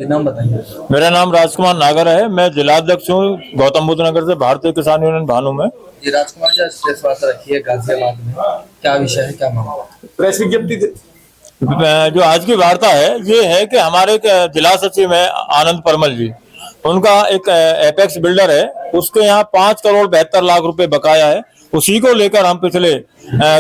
ये नाम बताइए। मेरा नाम राजकुमार नागर है। मैं जिलाध्यक्ष हूँ गौतम बुद्ध नगर से, भारतीय किसान यूनियन भानु में। ये राजकुमार जी, प्रेस वार्ता रखी है गाजियाबाद में, क्या विषय है, क्या मामला? प्रेस विज्ञप्ति जो आज की वार्ता है ये है कि हमारे एक जिला सचिव है आनंद परमल जी, उनका एक एपेक्स बिल्डर है, उसके यहाँ 5 करोड़ 72 लाख रुपए बकाया है। उसी को लेकर हम पिछले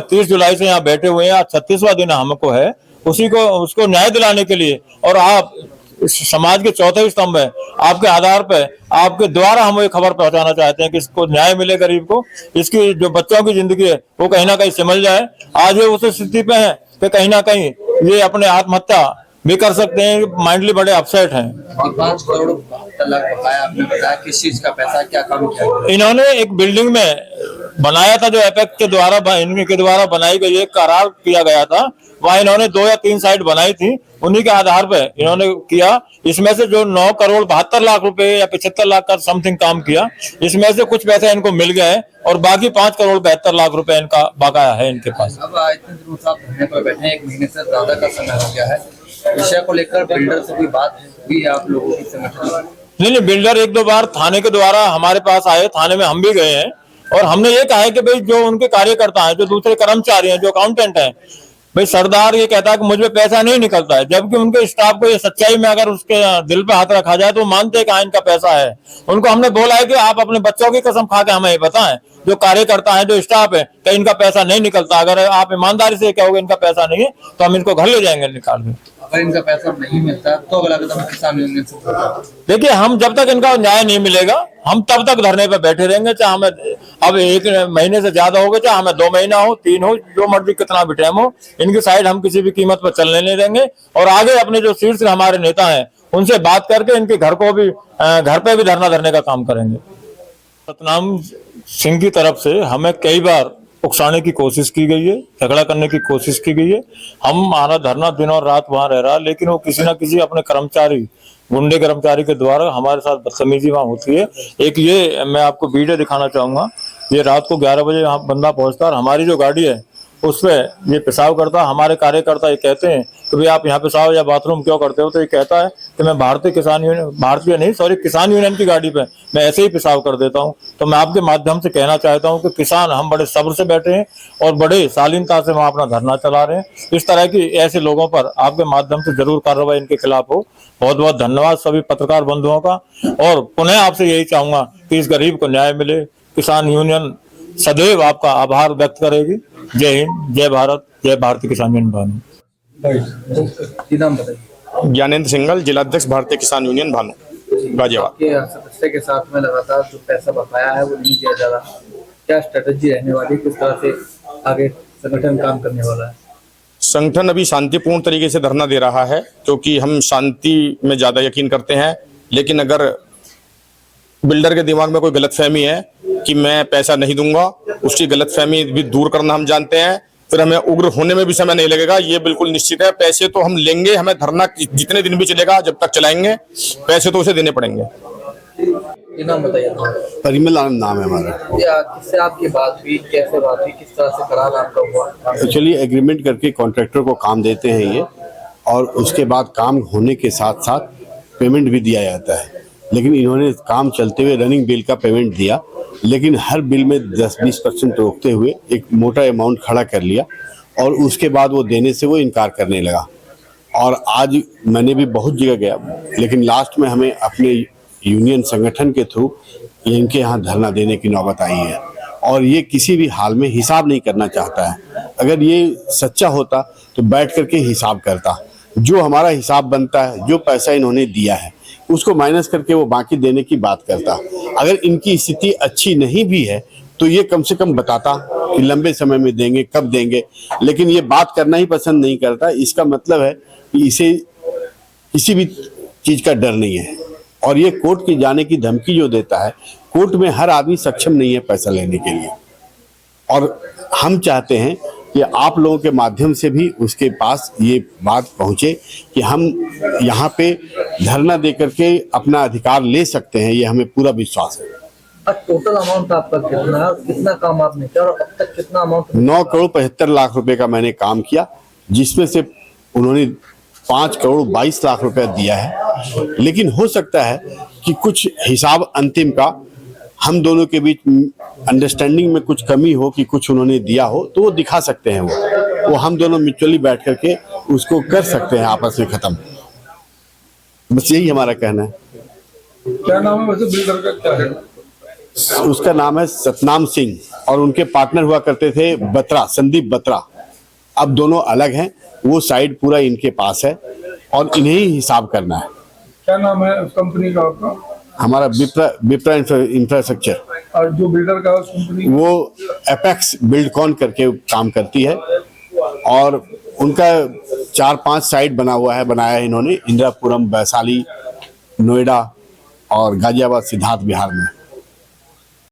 30 जुलाई से यहाँ बैठे हुए हैं। आज 36वां दिन हमको है, उसी को उसको न्याय दिलाने के लिए। और आप इस समाज के चौथे स्तंभ है, आपके आधार पे आपके द्वारा हम ये खबर पहुंचाना चाहते हैं कि इसको न्याय मिले, गरीब को। इसकी जो बच्चों की जिंदगी है वो कहीं ना कहीं सिमल जाए। आज ये उस स्थिति पे है कि कहीं ना कहीं ये अपने आत्महत्या भी कर सकते हैं। माइंडली बड़े अपसेट हैं। 5 करोड़ 72 लाख बकाया, आपने बताया किस चीज का पैसा, क्या काम किया गया? इन्होंने एक बिल्डिंग में बनाया था जो एपेक के द्वारा इनके द्वारा बनाई गई एक करार किया गया था। वहाँ इन्होंने 2 या 3 साइट बनाई थी, उन्हीं के आधार पे इन्होंने किया। इसमें से जो 9 करोड़ 72 लाख रुपए या 75 लाख का समथिंग काम किया, इसमें से कुछ पैसे इनको मिल गए और बाकी 5 करोड़ 72 लाख रुपए इनका बकाया है इनके पास। अब इतने दिनों से आप धरने पर बैठे हैं, 1 महीने से ज्यादा का समय हो गया है। विषय को लेकर बिल्डर से कोई बात हुई आप लोगों की संगठन? नहीं, बिल्डर 1-2 बार थाने के द्वारा हमारे पास आए, थाने में हम भी गए हैं और हमने ये कहा है कि भाई जो उनके कार्यकर्ता हैं, जो दूसरे कर्मचारी हैं, जो अकाउंटेंट हैं, भाई सरदार ये कहता है कि मुझ में पैसा नहीं निकलता है, जबकि उनके स्टाफ को ये सच्चाई में अगर उसके दिल पे हाथ रखा जाए तो मानते हैं कि हाँ इनका पैसा है। उनको हमने बोला है कि आप अपने बच्चों की कसम खा के हमें ये बताएं, जो कार्यकर्ता है, जो स्टाफ है, कि इनका पैसा नहीं निकलता। अगर आप ईमानदारी से कहोगे इनका पैसा नहीं है तो हम इनको घर ले जाएंगे निकाल के। अगर इनका पैसा नहीं मिलता तो अगला कदम किसान यूनियन से होगा। देखिए, हम जब तक इनका न्याय नहीं मिलेगा हम तब तक धरने पे बैठे रहेंगे, चाहे हमें अब 1 महीने से ज्यादा हो गए, चाहे हमें 2 महीना हो, 3 हो, जो मर्जी कितना भी टाइम हो, इनकी साइड हम किसी भी कीमत पर चलने नहीं देंगे। और आगे अपने जो शीर्ष हमारे नेता हैं उनसे बात करके इनके घर को भी घर पे भी धरना धरने का काम करेंगे। सतनाम सिंह की तरफ से हमें कई बार उकसाने की कोशिश की गई है, झगड़ा करने की कोशिश की गई है। हमारा धरना दिन और रात वहां रह रहा है, लेकिन वो किसी ना किसी अपने कर्मचारी, गुंडे कर्मचारी के द्वारा हमारे साथ बदतमीजी वहां होती है। एक ये मैं आपको वीडियो दिखाना चाहूंगा। ये रात को 11 बजे यहाँ बंदा पहुंचता है और हमारी जो गाड़ी है उस पर ये पेशाब करता। हमारे कार्यकर्ता ये कहते हैं कि भाई आप यहाँ पेशाब या बाथरूम क्यों करते हो, तो ये कहता है कि मैं किसान यूनियन की गाड़ी पे मैं ऐसे ही पेशाब कर देता हूँ। तो मैं आपके माध्यम से कहना चाहता हूँ कि किसान हम बड़े सब्र से बैठे हैं और बड़े शालीनता से वहाँ अपना धरना चला रहे हैं। इस तरह की ऐसे लोगों पर आपके माध्यम से जरूर कार्रवाई इनके खिलाफ हो। बहुत बहुत धन्यवाद सभी पत्रकार बंधुओं का। और पुनः आपसे यही चाहूंगा कि इस गरीब को न्याय मिले। किसान यूनियन सदैव आपका आभार व्यक्त करेगी। जय हिंद, जय भारत, जय भारतीय किसान यूनियन भानु। नाम बताइए। ज्ञानेंद्र सिंघल, जिलाध्यक्ष भारतीय किसान यूनियन भानु, गाजियाबाद। के सदस्य के साथ में लगातार जो पैसा बकाया है वो नहीं दिया जा रहा, क्या स्ट्रेटेजी रहने वाली, किस तरह से आगे संगठन काम करने वाला है? संगठन अभी शांतिपूर्ण तरीके से धरना दे रहा है, क्योंकि हम शांति में ज्यादा यकीन करते हैं। लेकिन अगर बिल्डर के दिमाग में कोई गलतफहमी है कि मैं पैसा नहीं दूंगा, उसकी गलतफहमी भी दूर करना हम जानते हैं। फिर हमें उग्र होने में भी समय नहीं लगेगा, ये बिल्कुल निश्चित है। पैसे तो हम लेंगे, हमें धरना जितने दिन भी चलेगा, जब तक चलाएंगे, पैसे तो उसे देने पड़ेंगे। ये नाम बताइए। परिमल आनंद नाम है हमारा। किससे आपकी बात हुई, कैसे बात हुई, किस तरह से करार आपका हुआ? एक्चुअली एग्रीमेंट करके कॉन्ट्रैक्टर को काम देते हैं ये, और उसके बाद काम होने के साथ साथ पेमेंट भी दिया जाता है। लेकिन इन्होंने काम चलते हुए रनिंग बिल का पेमेंट दिया, लेकिन हर बिल में 10-20% रोकते हुए एक मोटा अमाउंट खड़ा कर लिया और उसके बाद वो देने से वो इनकार करने लगा। और आज मैंने भी बहुत जगह गया, लेकिन लास्ट में हमें अपने यूनियन संगठन के थ्रू इनके यहाँ धरना देने की नौबत आई है। और ये किसी भी हाल में हिसाब नहीं करना चाहता है। अगर ये सच्चा होता तो बैठ करके हिसाब करता, जो हमारा हिसाब बनता है, जो पैसा इन्होंने दिया है उसको माइनस करके वो बाकी देने की बात करता। अगर इनकी स्थिति अच्छी नहीं भी है तो ये कम से कम बताता कि लंबे समय में देंगे, कब देंगे। लेकिन ये बात करना ही पसंद नहीं करता। इसका मतलब है कि इसे किसी भी चीज का डर नहीं है। और ये कोर्ट की जाने की धमकी जो देता है, कोर्ट में हर आदमी सक्षम नहीं है पैसा लेने के लिए। और हम चाहते हैं कि आप लोगों के माध्यम से भी उसके पास ये बात पहुंचे कि हम यहाँ पे धरना दे करके अपना अधिकार ले सकते हैं। ये हमें पूरा विश्वास है। टोटल अमाउंट आपका कितना काम आपने किया और अब तक कितना अमाउंट? 9 करोड़ 75 लाख रुपए का मैंने काम किया, जिसमें से उन्होंने 5 करोड़ 22 लाख रुपए दिया है। लेकिन हो सकता है कि कुछ हिसाब अंतिम का हम दोनों के बीच अंडरस्टैंडिंग में कुछ कमी हो, कि कुछ उन्होंने दिया हो, तो वो दिखा सकते हैं। वो हम दोनों म्यूचुअली बैठ करके उसको कर सकते हैं आपस में खत्म। बस यही हमारा कहना है। क्या नाम है वैसे बिल्डर का, क्या है? उसका नाम है सतनाम सिंह और उनके पार्टनर हुआ करते थे बत्रा, संदीप बत्रा। अब दोनों अलग हैं। वो साइड पूरा इनके पास है और इन्हें ही हिसाब करना है। क्या नाम है उस कंपनी का आपका? हमारा विप्रा इंफ्रास्ट्रक्चर। और जो बिल्डर का उस कंपनी, वो एपेक्स बिल्डकॉन करके काम करती है और उनका 4-5 साइट बनाया है इन्होंने, इंदिरापुरम, वैशाली, नोएडा और गाजियाबाद, सिद्धार्थ बिहार में।